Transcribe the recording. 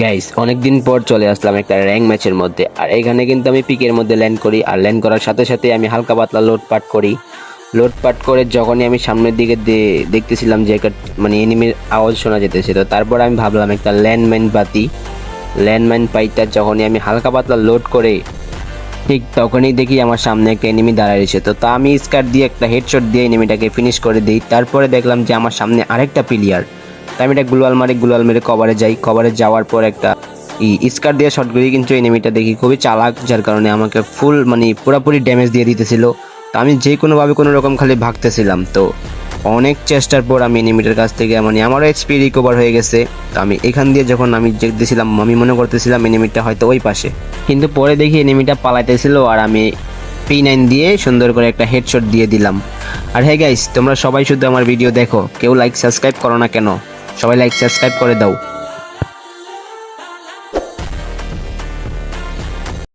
Guys অনেকদিন পর চলে আসলাম একটা র্যাঙ্ক ম্যাচের মধ্যে। আর এখানে কিন্তু আমি পিকের মধ্যে ল্যান্ড করি, আর ল্যান্ড করার সাথে সাথে আমি হালকা পাতলা লোডপাট করি। লোডপাট করে যখনই আমি সামনের দিকে দেখতেছিলাম যে একটা মানে এনিমির আওয়াজ শোনা যেতেছে, তো তারপর আমি ভাবলাম একটা ল্যান্ডমাইন পাইটা যখনই আমি হালকা পাতলা লোড করে ঠিক তখনই দেখি আমার সামনে একটা এনিমি দাঁড়ায় রয়েছে। তো তা আমি স্কার দিয়ে একটা হেডশট দিয়ে এনিমিটাকে ফিনিশ করে দিই। তারপরে দেখলাম যে আমার সামনে আরেকটা প্লেয়ার। তাই আমি এটা গ্লুয়াল মেরে কভারে যাই। কভারে যাওয়ার পর একটা স্কার দিয়ে শট করি, কিন্তু এনিমিটা দেখি খুবই চালাক, যার কারণে আমাকে ফুল মানে পুরোপুরি ড্যামেজ দিয়ে দিতেছিল। তো আমি যে কোনোভাবে কোনো রকম খালি ভাগতেছিলাম। তো অনেক চেষ্টার পর আমি এনিমিটার কাছ থেকে মানে আমারও এক্সপি রিকভার হয়ে গেছে। তো আমি এখান দিয়ে যখন আমি দেখতেছিলাম, আমি মনে করতেছিলাম এনিমিটা হয়তো ওই পাশে, কিন্তু পরে দেখি এনিমিটা পালাইতেছিল। আর আমি P9 দিয়ে সুন্দর করে একটা হেডশট দিয়ে দিলাম। আর হ্যাঁ গাইস, তোমরা সবাই শুধু আমার ভিডিও দেখো, কেউ লাইক সাবস্ক্রাইব করো না কেন? সবাই লাইক সাবস্ক্রাইব করে দাও।